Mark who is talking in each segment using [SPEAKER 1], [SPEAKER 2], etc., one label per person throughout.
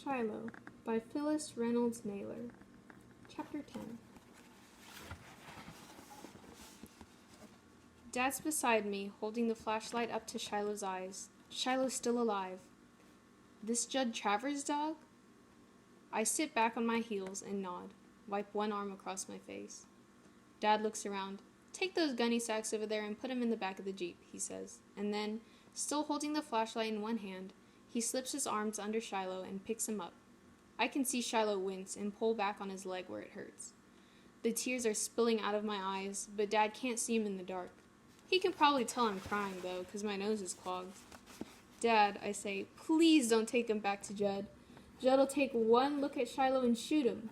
[SPEAKER 1] Shiloh by Phyllis, Reynolds, Naylor. Chapter 10. Dad's beside me, holding the flashlight up to Shiloh's eyes. Shiloh's still alive. This Judd Travers dog? I sit back on my heels and nod, wipe one arm across my face. Dad looks around. Take those gunny sacks over there and put them in the back of the Jeep, he says. And then, still holding the flashlight in one hand, he slips his arms under Shiloh and picks him up. I can see Shiloh wince and pull back on his leg where it hurts. The tears are spilling out of my eyes, but Dad can't see him in the dark. He can probably tell I'm crying, though, because my nose is clogged. Dad, I say, please don't take him back to Judd. Judd'll take one look at Shiloh and shoot him.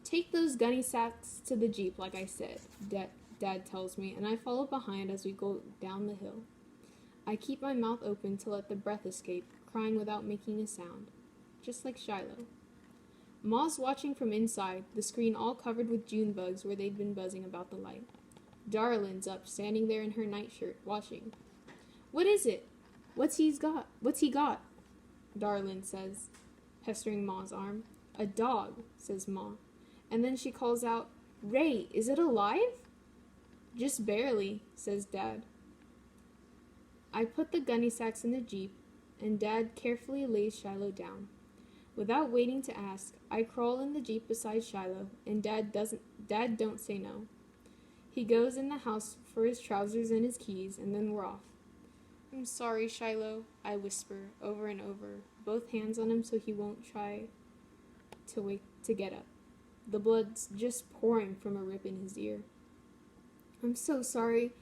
[SPEAKER 1] Take those gunny sacks to the Jeep, like I said, Dad tells me, and I follow behind as we go down the hill. I keep my mouth open to let the breath escape, crying without making a sound, just like Shiloh. Ma's watching from inside, the screen all covered with June bugs where they'd been buzzing about the light. Darlin's up, standing there in her nightshirt, watching. What is it? What's he got? Darlin says, pestering Ma's arm. A dog, says Ma. And then she calls out, Ray, is it alive? Just barely, says Dad. I put the gunny sacks in the Jeep, and Dad carefully lays Shiloh down. Without waiting to ask, I crawl in the Jeep beside Shiloh, and Dad don't say no. He goes in the house for his trousers and his keys, and then we're off. I'm sorry, Shiloh, I whisper over and over, both hands on him so he won't try to get up. The blood's just pouring from a rip in his ear. I'm so sorry.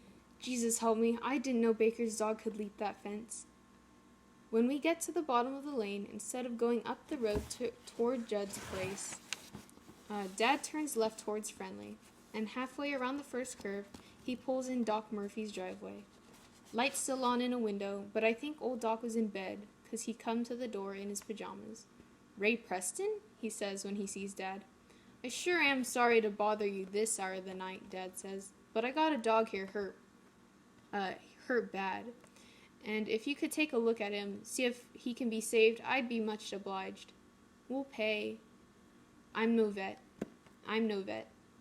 [SPEAKER 1] Jesus help me, I didn't know Baker's dog could leap that fence. When we get to the bottom of the lane, instead of going up the road toward Judd's place, Dad turns left towards Friendly, and halfway around the first curve, he pulls in Doc Murphy's driveway. Light's still on in a window, but I think old Doc was in bed, 'cause he come to the door in his pajamas. Ray Preston? He says when he sees Dad. I sure am sorry to bother you this hour of the night, Dad says, but I got a dog here hurt bad. And if you could take a look at him, see if he can be saved, I'd be much obliged. We'll pay. I'm no vet,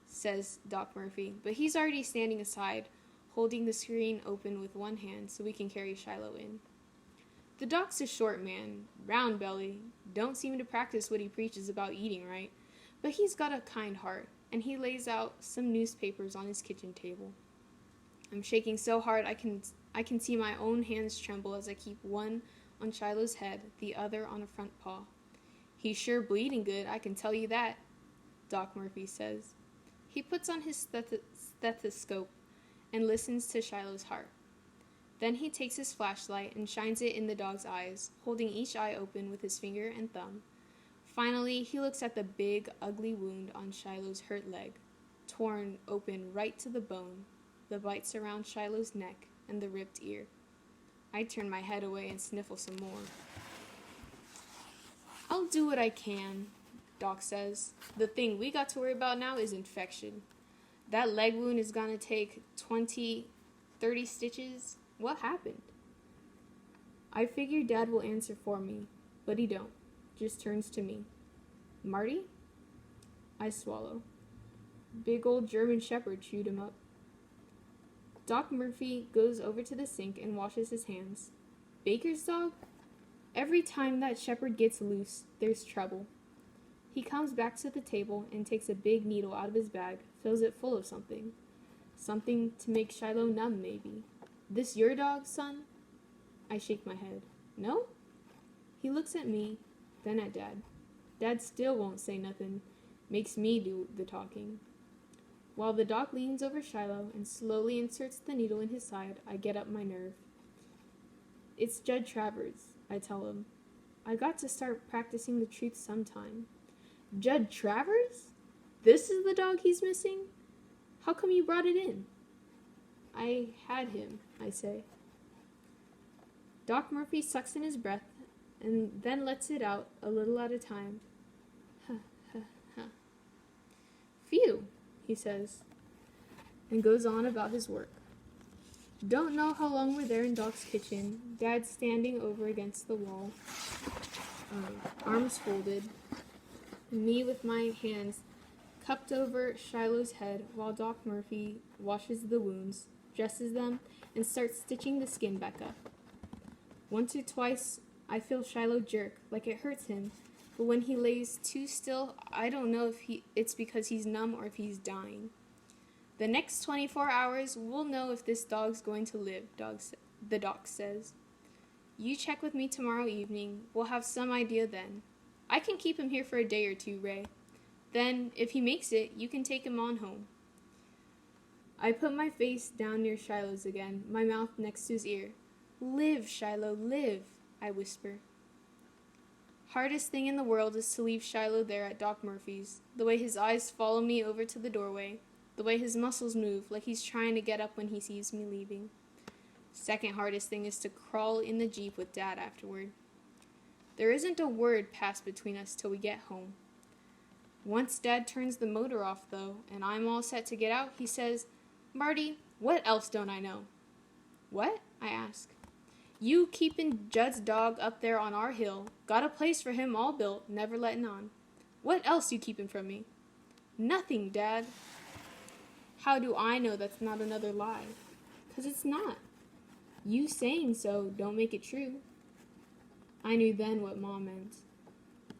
[SPEAKER 1] says Doc Murphy, but he's already standing aside, holding the screen open with one hand so we can carry Shiloh in. The doc's a short man, round belly, don't seem to practice what he preaches about eating right, but he's got a kind heart, and he lays out some newspapers on his kitchen table. I'm shaking so hard I can see my own hands tremble as I keep one on Shiloh's head, the other on a front paw. He's sure bleeding good, I can tell you that, Doc Murphy says. He puts on his stethoscope and listens to Shiloh's heart. Then he takes his flashlight and shines it in the dog's eyes, holding each eye open with his finger and thumb. Finally, he looks at the big, ugly wound on Shiloh's hurt leg, torn open right to the bone, the bites around Shiloh's neck, and the ripped ear. I turn my head away and sniffle some more. I'll do what I can, Doc says. The thing we got to worry about now is infection. That leg wound is gonna take 20, 30 stitches. What happened? I figure Dad will answer for me, but he don't. Just turns to me. Marty? I swallow. Big old German Shepherd chewed him up. Doc Murphy goes over to the sink and washes his hands. Baker's dog? Every time that Shepherd gets loose, there's trouble. He comes back to the table and takes a big needle out of his bag, fills it full of something. Something to make Shiloh numb, maybe. This your dog, son? I shake my head. No? He looks at me, then at Dad. Dad still won't say nothing, makes me do the talking. While the doc leans over Shiloh and slowly inserts the needle in his side, I get up my nerve. It's Judd Travers, I tell him. I got to start practicing the truth sometime. Judd Travers? This is the dog he's missing? How come you brought it in? I had him, I say. Doc Murphy sucks in his breath and then lets it out a little at a time. Phew, he says, and goes on about his work. Don't know how long we're there in Doc's kitchen, Dad standing over against the wall, arms folded, me with my hands cupped over Shiloh's head while Doc Murphy washes the wounds, dresses them, and starts stitching the skin back up. Once or twice, I feel Shiloh jerk, like it hurts him, but when he lays too still, I don't know if it's because he's numb or if he's dying. The next 24 hours, we'll know if this dog's going to live, the doc says. You check with me tomorrow evening. We'll have some idea then. I can keep him here for a day or two, Ray. Then, if he makes it, you can take him on home. I put my face down near Shiloh's again, my mouth next to his ear. Live, Shiloh, live, I whisper. Hardest thing in the world is to leave Shiloh there at Doc Murphy's, the way his eyes follow me over to the doorway, the way his muscles move like he's trying to get up when he sees me leaving. Second hardest thing is to crawl in the Jeep with Dad afterward. There isn't a word passed between us till we get home. Once Dad turns the motor off, though, and I'm all set to get out, he says, Marty, what else don't I know? What? I ask. You keepin' Judd's dog up there on our hill, got a place for him all built, never letting on. What else you keepin' from me? Nothing, Dad. How do I know that's not another lie? 'Cause it's not. You saying so don't make it true. I knew then what Mom meant.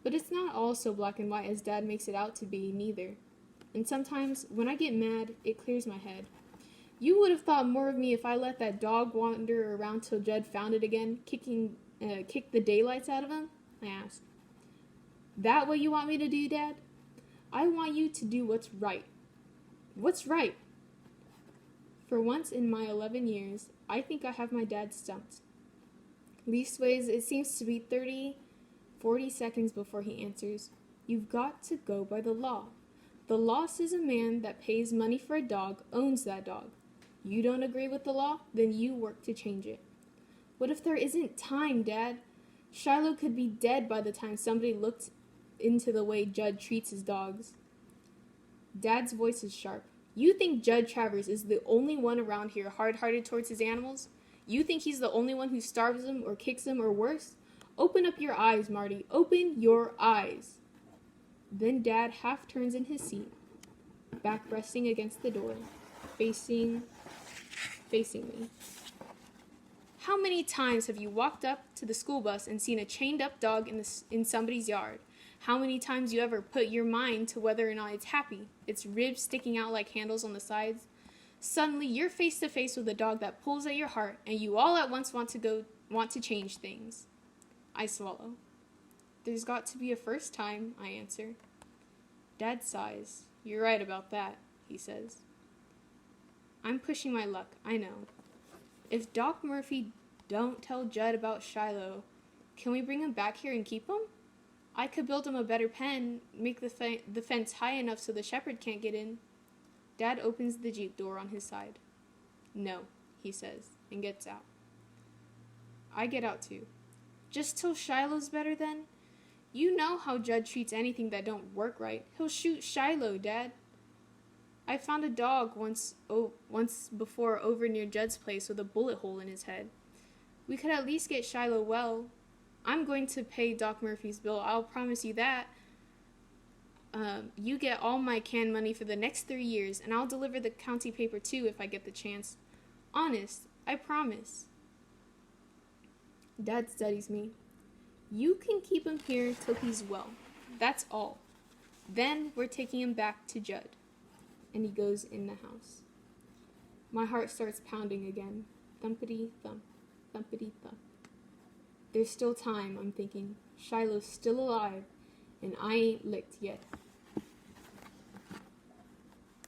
[SPEAKER 1] But it's not all so black and white as Dad makes it out to be, neither. And sometimes, when I get mad, it clears my head. You would have thought more of me if I let that dog wander around till Judd found it again, kick the daylights out of him? I asked. That what you want me to do, Dad? I want you to do what's right. What's right? For once in my 11 years, I think I have my dad stumped. Leastways, it seems to be 40 seconds before he answers. You've got to go by the law. The law says a man that pays money for a dog owns that dog. You don't agree with the law? Then you work to change it. What if there isn't time, Dad? Shiloh could be dead by the time somebody looked into the way Judd treats his dogs. Dad's voice is sharp. You think Judd Travers is the only one around here hard-hearted towards his animals? You think he's the only one who starves them or kicks them or worse? Open up your eyes, Marty. Open your eyes. Then Dad half turns in his seat, back resting against the door, facing me. How many times have you walked up to the school bus and seen a chained-up dog in somebody's yard? How many times you ever put your mind to whether or not it's happy, its ribs sticking out like handles on the sides? Suddenly, you're face to face with a dog that pulls at your heart, and you all at once want to change things. I swallow. There's got to be a first time, I answer. Dad sighs. You're right about that, he says. I'm pushing my luck, I know. If Doc Murphy don't tell Judd about Shiloh, can we bring him back here and keep him? I could build him a better pen, make the fence high enough so the shepherd can't get in. Dad opens the Jeep door on his side. No, he says, and gets out. I get out too. Just till Shiloh's better then? You know how Judd treats anything that don't work right. He'll shoot Shiloh, Dad. I found a dog once before over near Judd's place with a bullet hole in his head. We could at least get Shiloh well. I'm going to pay Doc Murphy's bill, I'll promise you that. You get all my canned money for the next 3 years, and I'll deliver the county paper too if I get the chance. Honest, I promise. Dad studies me. You can keep him here till he's well. That's all. Then we're taking him back to Judd. And he goes in the house. My heart starts pounding again. Thumpity thump, thumpity thump. There's still time, I'm thinking. Shiloh's still alive, and I ain't licked yet.